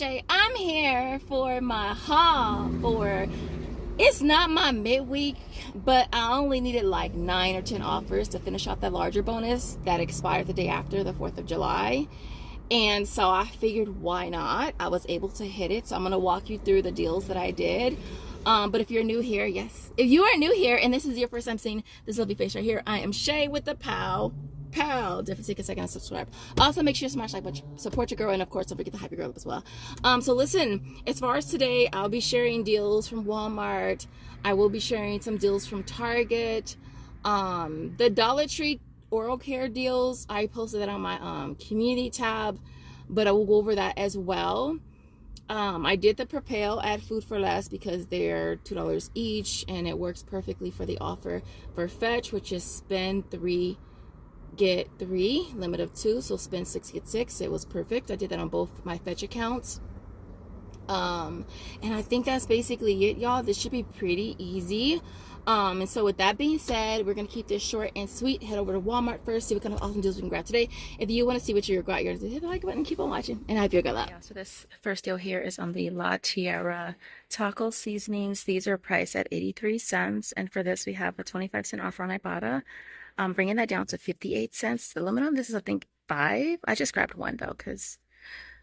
Shay. I'm here for my haul for, it's not my midweek, but I only needed like 9 or 10 offers to finish off that larger bonus that expired the day after the 4th of July. And so I figured, why not? I was able to hit it. So I'm going to walk you through the deals that I did. But if you're new here, yes. If you are new here and this is your first time seeing this lovely face right here, I am Shay with the POW. Definitely take a second and subscribe. Also, make sure you smash like button, support your girl, and of course, don't forget to hype your girl up as well. So listen, as far as today, I'll be sharing deals from Walmart. I will be sharing some deals from Target. The Dollar Tree oral care deals, I posted that on my community tab, but I will go over that as well. I did the Propel at Food for Less because they're $2 each, and it works perfectly for the offer for Fetch, which is spend 3 get 3, limit of 2, so spend 6 get 6. It was perfect. I did that on both my Fetch accounts. And I think that's basically it, y'all. This should be pretty easy. And so with that being said, we're gonna keep this short and sweet. Head over to Walmart first, see what kind of awesome deals we can grab today. If you want to see what you're got, you're gonna hit the like button, keep on watching, and I hope you're good luck. Yeah, so this first deal here is on the La Tierra taco seasonings. These are priced at 83 cents, and for this we have a 25-cent offer on Ibotta. Bringing that down to 58 cents. The limit on this is, I think, 5. I just grabbed 1 though, because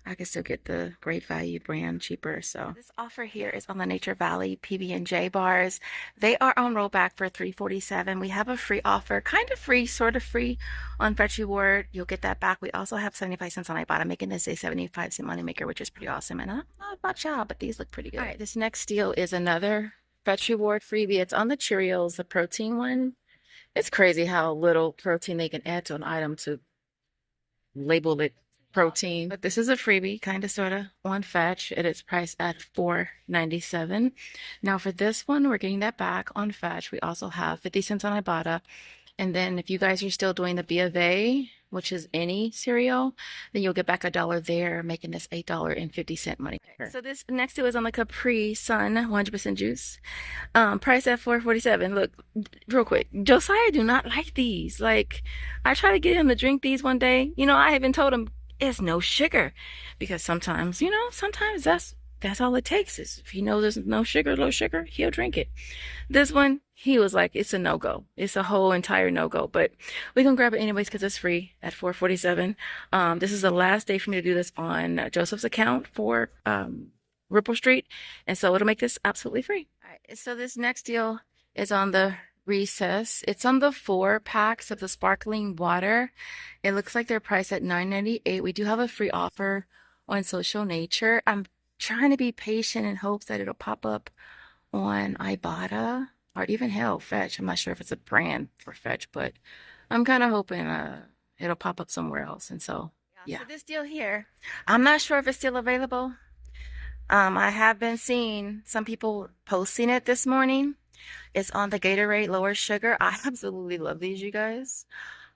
I can still get the great value brand cheaper. So this offer here is on the Nature Valley PB&J bars. They are on rollback for $3.47. We have a free offer, kind of free, sort of free, on Fetch Reward. You'll get that back. We also have 75 cents on Ibotta, making this a 75-cent moneymaker, which is pretty awesome. And I don't know about y'all, but these look pretty good. All right, this next deal is another Fetch Reward freebie. It's on the Cheerios, the protein one. It's crazy how little protein they can add to an item to label it protein. But this is a freebie, kind of, sort of, on Fetch. It is priced at $4.97. Now for this one, we're getting that back on Fetch. We also have 50 cents on Ibotta. And then if you guys are still doing the B of A, which is any cereal, then you'll get back $1 there, making this $8.50 money. So this next to is on the Capri Sun 100% juice. Price at $4.47. Look, real quick, Josiah do not like these. Like, I tried to get him to drink these one day. You know, I even told him it's no sugar, because sometimes, you know, sometimes that's all it takes. Is if he knows there's no sugar, low sugar, he'll drink it. This one, he was like, it's a no-go. It's a whole entire no-go, but we can grab it anyways because it's free at $4.47. This is the last day for me to do this on Joseph's account for Ripple Street, and so it'll make this absolutely free. All right, so this next deal is on the Recess. It's on the 4 packs of the sparkling water. It looks like they're priced at $9.98. We do have a free offer on Social Nature. I'm trying to be patient in hopes that it'll pop up on Ibotta or even hell, Fetch. I'm not sure if it's a brand for Fetch, but I'm kind of hoping it'll pop up somewhere else. And so yeah. So this deal here, I'm not sure if it's still available. I have been seeing some people posting it this morning. It's on the Gatorade lower sugar. I absolutely love these, you guys.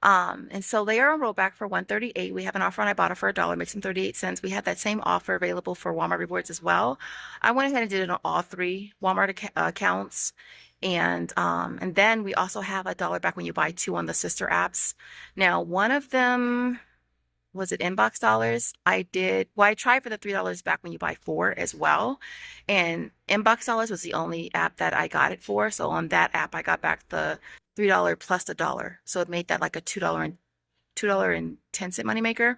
And so they are on rollback for $1.38. We have an offer on Ibotta for $1, makes them 38 cents. We have that same offer available for Walmart Rewards as well. I went ahead and did it on all 3 Walmart accounts. And then we also have $1 back when you buy 2 on the sister apps. Now, one of them, was it Inbox Dollars? I tried for the $3 back when you buy 4 as well. And Inbox Dollars was the only app that I got it for. So on that app, I got back the $3 plus $1. So it made that like a $2.10 moneymaker.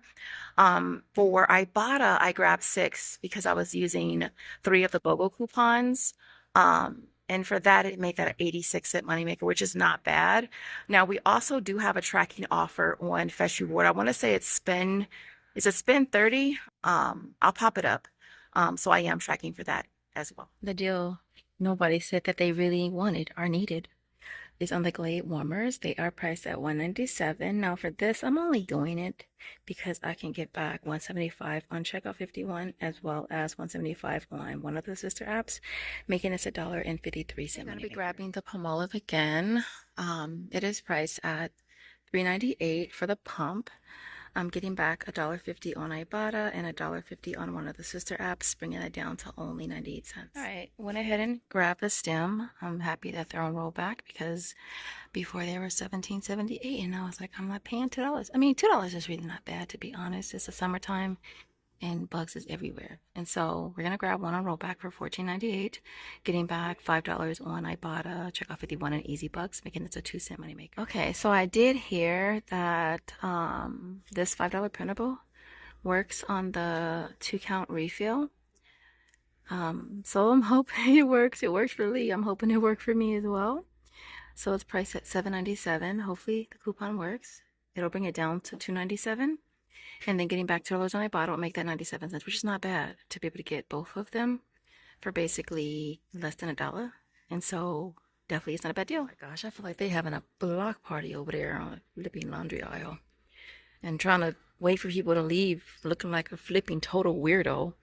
For Ibotta, I grabbed 6 because I was using 3 of the BOGO coupons. And for that, it made that an 86-cent moneymaker, which is not bad. Now, we also do have a tracking offer on Fetch Reward. I want to say it's a spend 30. I'll pop it up. So I am tracking for that as well. The deal nobody said that they really wanted or needed is on the Glade warmers. They are priced at $197. Now for this, I'm only doing it because I can get back $175 on checkout 51 as well as $175 on one of the sister apps, making this $1.53. I'm going to be grabbing the Palmolive again. It is priced at $3.98 for the pump. I'm getting back $1.50 on Ibotta and $1.50 on one of the sister apps, bringing it down to only 98 cents. All right, went ahead and grabbed the stem. I'm happy that they're on rollback because before they were $17.78, and I was like, I'm not paying $2. I mean, $2 is really not bad, to be honest. It's the summertime. and bugs is everywhere. And so we're gonna grab one on rollback for $14.98, getting back $5 on Ibotta, checkout 51 and Easy Bucks, making this a 2-cent moneymaker. Okay, so I did hear that this $5 printable works on the 2-count refill. So I'm hoping it works. It works for Lee. I'm hoping it worked for me as well. So it's priced at $7.97. Hopefully the coupon works. It'll bring it down to $2.97. And then getting back to those on my bottle, it'll make that 97 cents, which is not bad to be able to get both of them for basically less than $1. And so definitely it's not a bad deal. Oh my gosh, I feel like they're having a block party over there on the flipping laundry aisle and trying to wait for people to leave looking like a flipping total weirdo.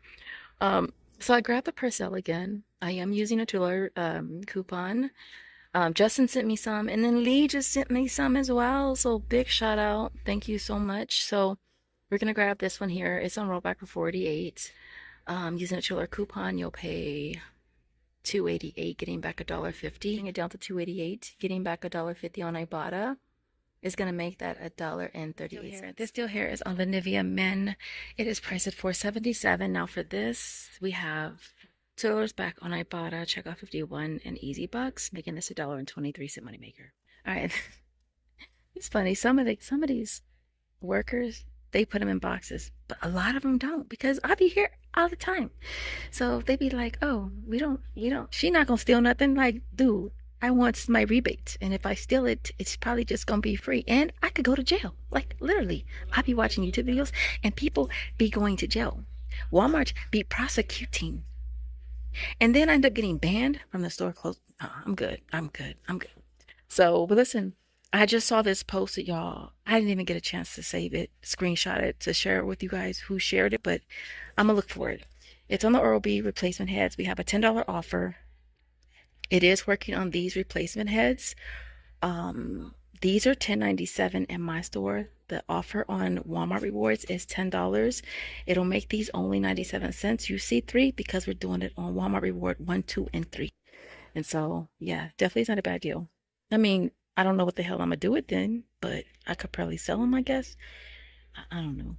So I grabbed the Purcell again. I am using a $2 coupon. Justin sent me some, and then Lee just sent me some as well. So big shout out. Thank you so much. So we're gonna grab this one here. It's on rollback for $48. Using a $2 coupon, you'll pay $2.88, getting back $1.50. Bring it down to $2.88, getting back $1.50 on Ibotta. Is gonna make that $1.38. This deal here is on the Nivea Men. It is priced at $4.77. Now for this, we have $2 back on Ibotta, checkout 51 and Easy Bucks, making this $1.23 moneymaker. All right, it's funny. Some of these workers, they put them in boxes, but a lot of them don't, because I be here all the time. So they be like, oh, we don't, she not gonna steal nothing. Like, dude, I want my rebate, and if I steal it, it's probably just gonna be free, and I could go to jail. Like, literally, I be watching YouTube videos, and people be going to jail. Walmart be prosecuting, and then I end up getting banned from the store closed. I'm good. So, but listen, I just saw this post that y'all, I didn't even get a chance to save it, screenshot it, to share it with you guys who shared it, but I'm gonna look for it. It's on the Oral-B replacement heads. We have a $10 offer. It is working on these replacement heads. These are $10.97 in my store. The offer on Walmart Rewards is $10. It'll make these only 97 cents. You see 3 because we're doing it on Walmart Reward 1, 2, and 3. And so, yeah, definitely it's not a bad deal. I mean, I don't know what the hell I'm gonna do with them, but I could probably sell them, I guess. I don't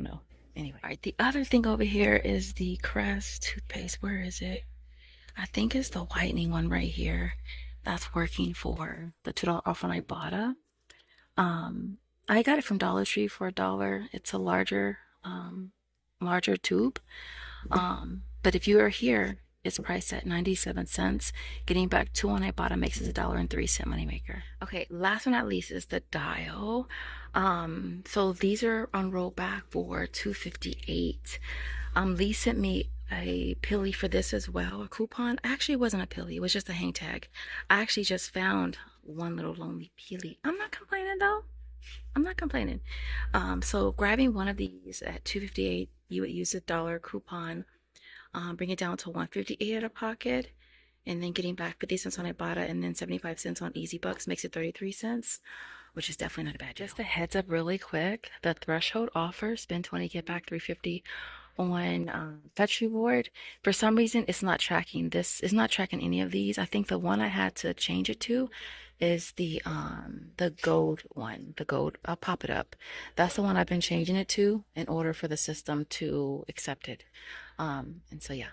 know. Anyway, all right, the other thing over here is the Crest toothpaste. Where is it? I think it's the whitening one right here. That's working for the $2 off on Ibotta. I got it from Dollar Tree for $1. It's a larger tube. But if you are here, it's priced at 97 cents. Getting back 2 on Ibotta makes it $1.03 moneymaker. Okay, last but not least is the Dial. So these are on rollback for $2.58. Lee sent me a pilly for this as well, a coupon. Actually, it wasn't a pilly, it was just a hang tag. I actually just found one little lonely pilly. I'm not complaining though. So grabbing one of these at $2.58, you would use a $1 coupon, bring it down to $1.58 out of pocket, and then getting back 50 cents on Ibotta and then 75 cents on Easy Bucks makes it 33 cents, which is definitely not a bad deal. Just a heads up really quick, the threshold offer, spend 20, get back 350 on Fetch Reward. For some reason, it's not tracking this. It's not tracking any of these. I think the one I had to change it to is the gold one. The gold, I'll pop it up. That's the one I've been changing it to in order for the system to accept it. And so yeah.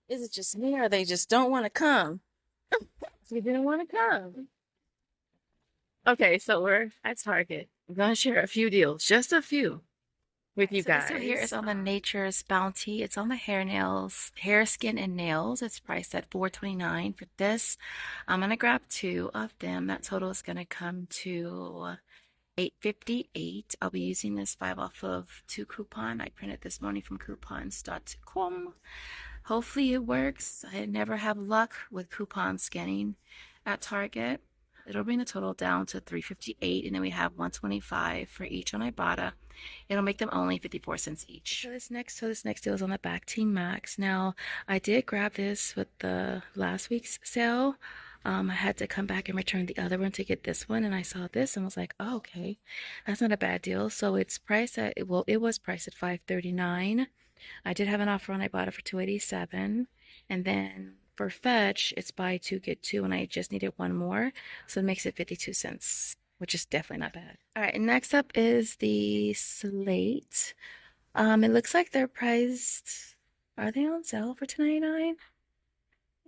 Is it just me or they just don't want to come? We didn't want to come. Okay, so we're at Target. I'm going to share a few deals, just a few, with you guys. So here is on the Nature's Bounty. It's on the hair, nails, hair, skin, and nails. It's priced at $4.29 for this. I'm going to grab 2 of them. That total is going to come to $8.58. I'll be using this 5 off of 2 coupon. I printed this morning from coupons.com. Hopefully it works. I never have luck with coupon scanning at Target. It'll bring the total down to $3.58, and then we have $1.25 for each on Ibotta. It'll make them only 54 cents each. So this next deal is on the Back Team Max. Now, I did grab this with the last week's sale. I had to come back and return the other one to get this one, and I saw this and was like, oh, okay, that's not a bad deal. So it's priced at, well, it was priced at $5.39. I did have an offer on Ibotta for $2.87, and then for Fetch, it's buy two, get two, and I just needed one more. So it makes it 52 cents, which is definitely not bad. All right, next up is the Slate. It looks like they're priced, are they on sale for $2.99?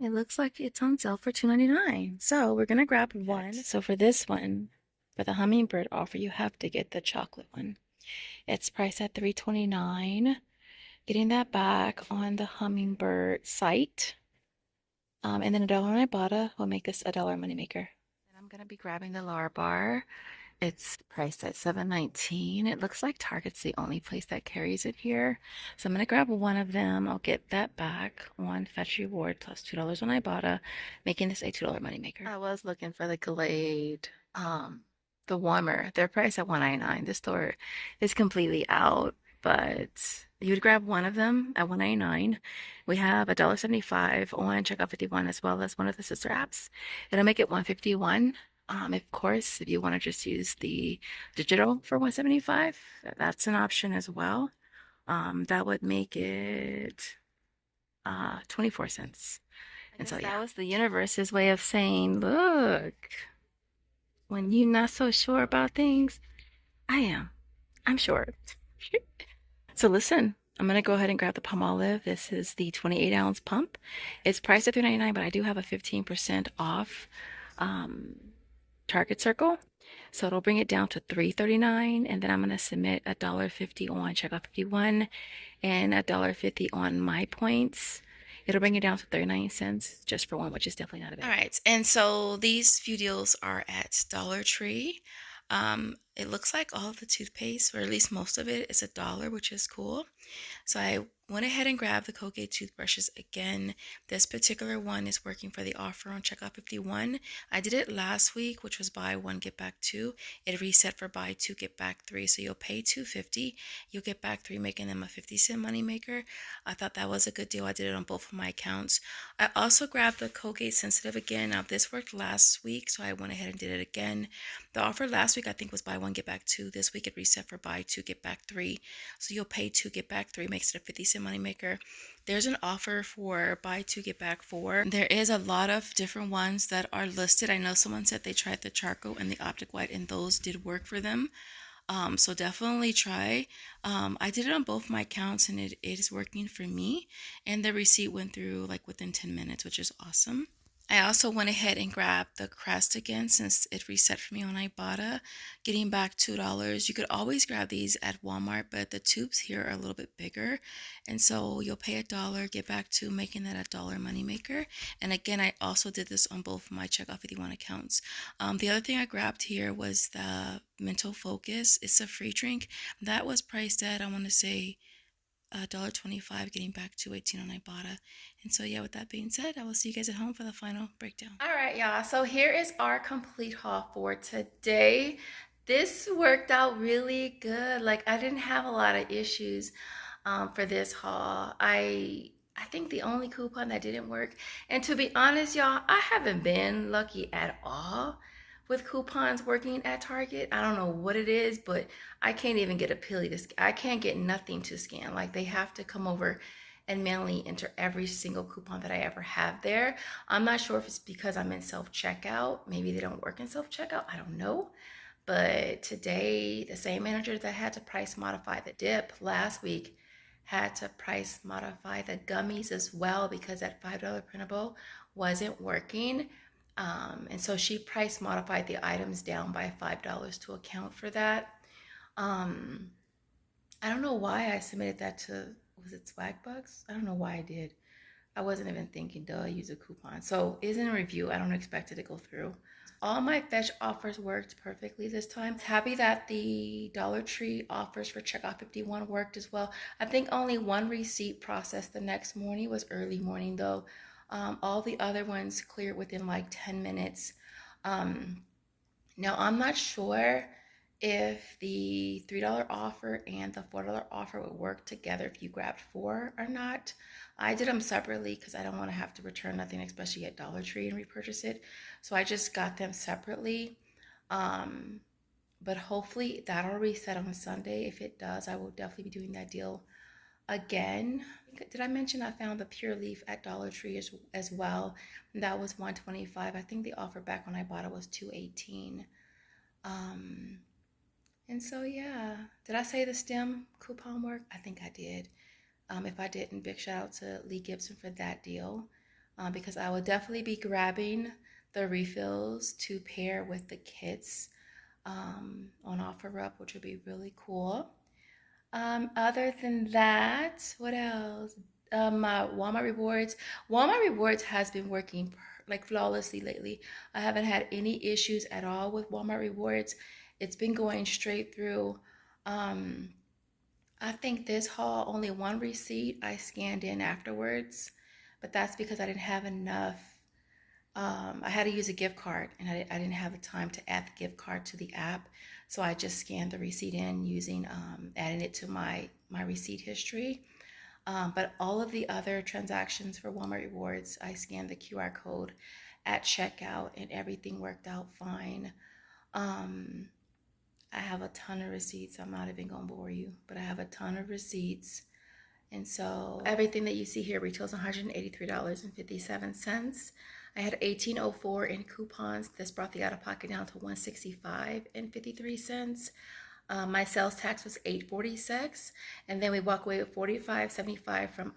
It looks like it's on sale for $2.99. So we're gonna grab one. So for this one, for the hummingbird offer, you have to get the chocolate one. It's priced at $3.29. Getting that back on the hummingbird site. And then $1 on Ibotta will make this $1 moneymaker. And I'm gonna be grabbing the Lar Bar. It's priced at $7.19. It looks like Target's the only place that carries it here. So I'm gonna grab one of them. I'll get that back on Fetch Reward plus $2 on Ibotta, making this a $2 moneymaker. I was looking for the Glade, the warmer. They're priced at $1.99. This store is completely out, but you would grab one of them at $1.99. We have $1.75 on Checkout 51 as well as one of the sister apps. It'll make it $1.51. Of course, if you want to just use the digital for $1.75, that's an option as well. That would make it 24 cents. And so yeah, that was the universe's way of saying, look, when you're not so sure about things, I am. I'm sure. So listen, I'm gonna go ahead and grab the Palmolive. This is the 28-ounce pump. It's priced at $3.99, but I do have a 15% off Target Circle. So it'll bring it down to $3.39, and then I'm gonna submit $1.50 on Checkout 51 and $1.50 on My Points. It'll bring it down to 39 cents just for one, which is definitely not a bad. All right, and so these few deals are at Dollar Tree. It looks like all of the toothpaste, or at least most of it, is $1, which is cool. So I went ahead and grabbed the Colgate toothbrushes again. This particular one is working for the offer on Checkout 51. I did it last week, which was buy one, get back two. It reset for buy two, get back three. So you'll pay $2.50. You'll get back three, making them a 50-cent moneymaker. I thought that was a good deal. I did it on both of my accounts. I also grabbed the Colgate Sensitive again. Now this worked last week, so I went ahead and did it again. The offer last week I think was buy one, get back two. This week it reset for buy two, get back three. So you'll pay two, get back three, makes it a 50-cent moneymaker. There's an offer for buy two, get back four. There is a lot of different ones that are listed. I know someone said they tried the charcoal and the optic white, and those did work for them. So definitely try. I did it on both my accounts, and it is working for me. And the receipt went through like within 10 minutes, which is awesome. I also went ahead and grabbed the crest again since it reset for me on Ibotta, getting back $2. You could always grab these at Walmart, but the tubes here are a little bit bigger. And so you'll pay $1, get back two, making that $1 moneymaker. And again, I also did this on both my Checkout 51 accounts. The other thing I grabbed here was the Mental Focus. It's a free drink. That was priced at, I want to say, $1.25, getting back to $2.18 on Ibotta. And so yeah, with that being said, I will see you guys at home for the final breakdown. All right, y'all, so here is our complete haul for today. This worked out really good. Like, I didn't have a lot of issues for this haul. I think the only coupon that didn't work, and to be honest, y'all, I haven't been lucky at all with coupons working at Target. I don't know what it is, but I can't even get a Pilly to scan. I can't get nothing to scan. Like, they have to come over and manually enter every single coupon that I ever have there. I'm not sure if it's because I'm in self-checkout. Maybe they don't work in self-checkout. I don't know. But today, the same manager that had to price modify the dip last week had to price modify the gummies as well, because that $5 printable wasn't working. And so she price modified the items down by $5 to account for that. I don't know why I submitted that to, was it Swagbucks? I don't know why I did. I wasn't even thinking, duh, use a coupon. So it's in a review. I don't expect it to go through. All my Fetch offers worked perfectly this time. Happy that the Dollar Tree offers for Checkout 51 worked as well. I think only one receipt processed the next morning. Was early morning though. All the other ones cleared within like 10 minutes. Now, I'm not sure if the $3 offer and the $4 offer would work together if you grabbed four or not. I did them separately because I don't want to have to return nothing, especially at Dollar Tree, and repurchase it. So I just got them separately. But hopefully that'll reset on Sunday. If it does, I will definitely be doing that deal again. Did I mention I found the Pure Leaf at Dollar Tree as well? That was $125. I think the offer back when I bought it was $218. And so yeah, did I say the stem coupon work? I think I did. If I didn't, big shout out to Lee Gibson for that deal, because I will definitely be grabbing the refills to pair with the kits on OfferUp, which would be really cool. Other than that, what else? My Walmart Rewards. Walmart Rewards has been working like flawlessly lately. I haven't had any issues at all with Walmart Rewards. It's been going straight through. I think this haul, only one receipt I scanned in afterwards, but that's because I didn't have enough. I had to use a gift card, and I didn't have the time to add the gift card to the app, so I just scanned the receipt in using adding it to my receipt history. But all of the other transactions for Walmart Rewards, I scanned the QR code at checkout, and everything worked out fine. I have a ton of receipts. I'm not even gonna bore you, but I have a ton of receipts. And so everything that you see here retails $183.57. I had $18.04 in coupons. This brought the out-of-pocket down to $165.53. My sales tax was $8.46, and then we walk away with $45.75 from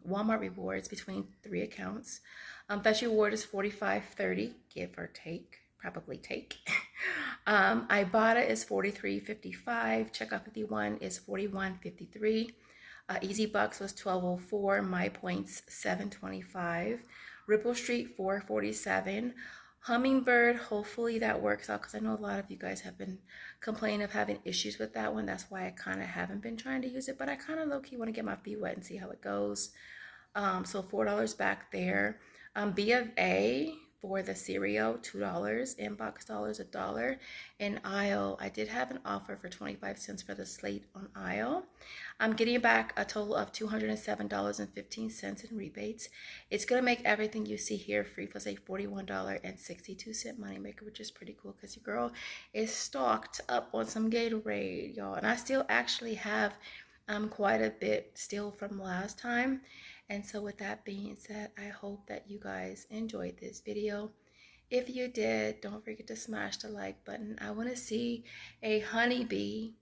Walmart Rewards between 3 accounts. Fetch Reward is $45.30, give or take, probably take. Ibotta is $43.55. Checkout 51 is $41.53. Easy Bucks was $12.04. My Points $7.25. Ripple Street $4.47. Hummingbird, hopefully that works out, because I know a lot of you guys have been complaining of having issues with that one. That's why I kind of haven't been trying to use it, but I kind of low-key want to get my feet wet and see how it goes. So $4 back there. B of A for the cereal, $2. Inbox dollars, $1. And Aisle, I did have an offer for 25 cents for the slate on Aisle. I'm getting back a total of $207.15 in rebates. It's going to make everything you see here free, plus a $41.62 moneymaker, which is pretty cool because your girl is stocked up on some Gatorade, y'all. And I still actually have quite a bit still from last time. And so with that being said, I hope that you guys enjoyed this video. If you did, don't forget to smash the like button. I want to see a honeybee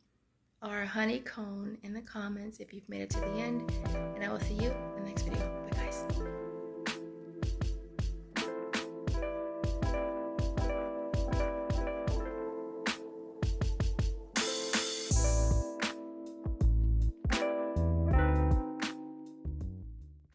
or a honeycomb in the comments if you've made it to the end. And I will see you in the next video.